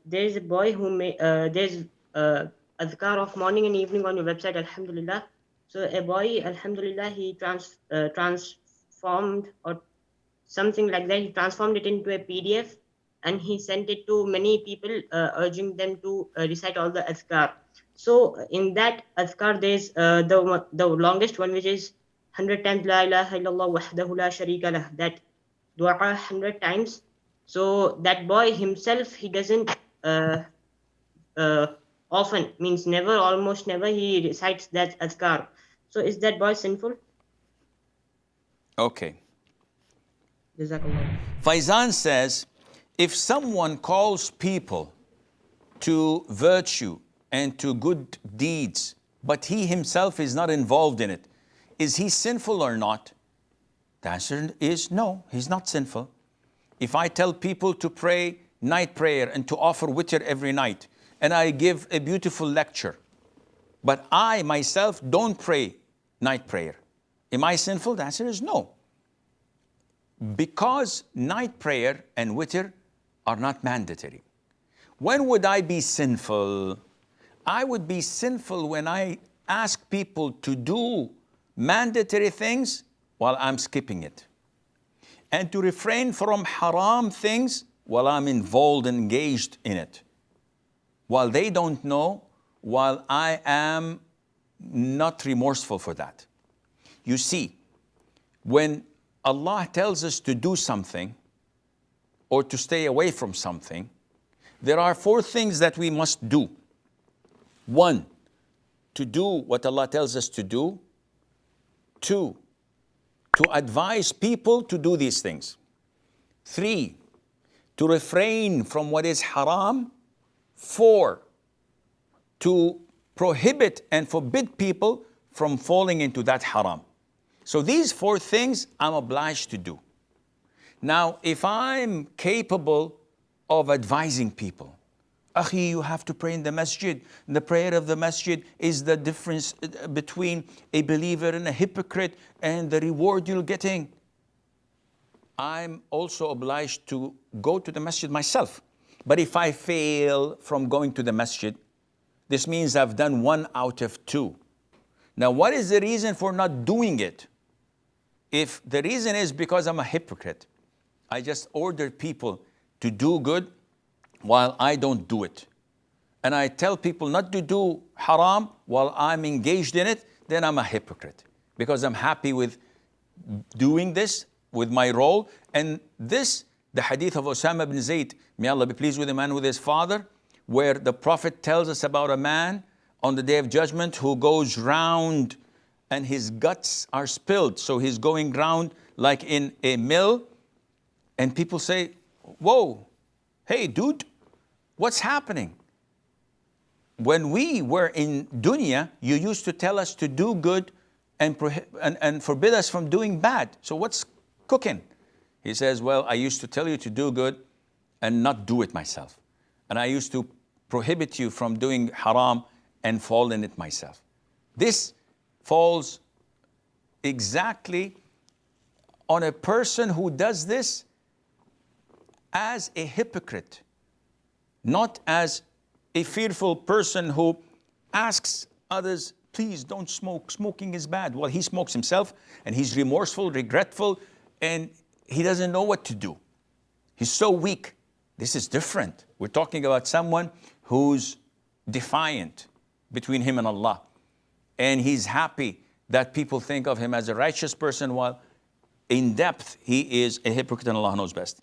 there is a boy who there's adhkar of morning and evening on your website, alhamdulillah. So a boy, alhamdulillah, he transformed or something like that. He transformed it into a PDF and he sent it to many people, urging them to recite all the adhkar. So in that adhkar, there's the longest one, which is 100 times La ilaha illallah wahdahu la sharika lah. That dua 100 times. So that boy himself, he doesn't uh, often, means never, almost never, he recites that adhkar. So is that boy sinful? Okay. Jazakallah. Faizan says, if someone calls people to virtue and to good deeds, but he himself is not involved in it, is he sinful or not? The answer is no, he's not sinful. If I tell people to pray night prayer and to offer witr every night, and I give a beautiful lecture, but I myself don't pray night prayer, am I sinful? The answer is no. Because night prayer and witr are not mandatory. When would I be sinful? I would be sinful when I ask people to do mandatory things while I'm skipping it, and to refrain from haram things while I'm involved and engaged in it, while they don't know, while I am not remorseful for that. You see, when Allah tells us to do something or to stay away from something, there are 4 things that we must do. 1, to do what Allah tells us to do. 2, to advise people to do these things. 3, to refrain from what is haram. 4, to prohibit and forbid people from falling into that haram. So these 4 things I'm obliged to do. Now, if I'm capable of advising people, Akhi, you have to pray in the masjid. The prayer of the masjid is the difference between a believer and a hypocrite and the reward you're getting. I'm also obliged to go to the masjid myself. But if I fail from going to the masjid, this means I've done 1 out of 2. Now, what is the reason for not doing it? If the reason is because I'm a hypocrite, I just order people to do good while I don't do it, and I tell people not to do haram while I'm engaged in it, then I'm a hypocrite, because I'm happy with doing this with my role. And this, the hadith of Osama bin Zayd, may Allah be pleased with him and with his father, where the Prophet tells us about a man on the Day of Judgment who goes round and his guts are spilled. So he's going round like in a mill, and people say, whoa, hey dude, what's happening? When we were in dunya, you used to tell us to do good and forbid us from doing bad. So what's cooking? He says, well, I used to tell you to do good and not do it myself. And I used to prohibit you from doing haram and fall in it myself. This falls exactly on a person who does this as a hypocrite, not as a fearful person who asks others, please don't smoke, smoking is bad. Well, he smokes himself and he's remorseful, regretful, and he doesn't know what to do. He's so weak. This is different. We're talking about someone who's defiant between him and Allah, and he's happy that people think of him as a righteous person, while in depth he is a hypocrite, and Allah knows best.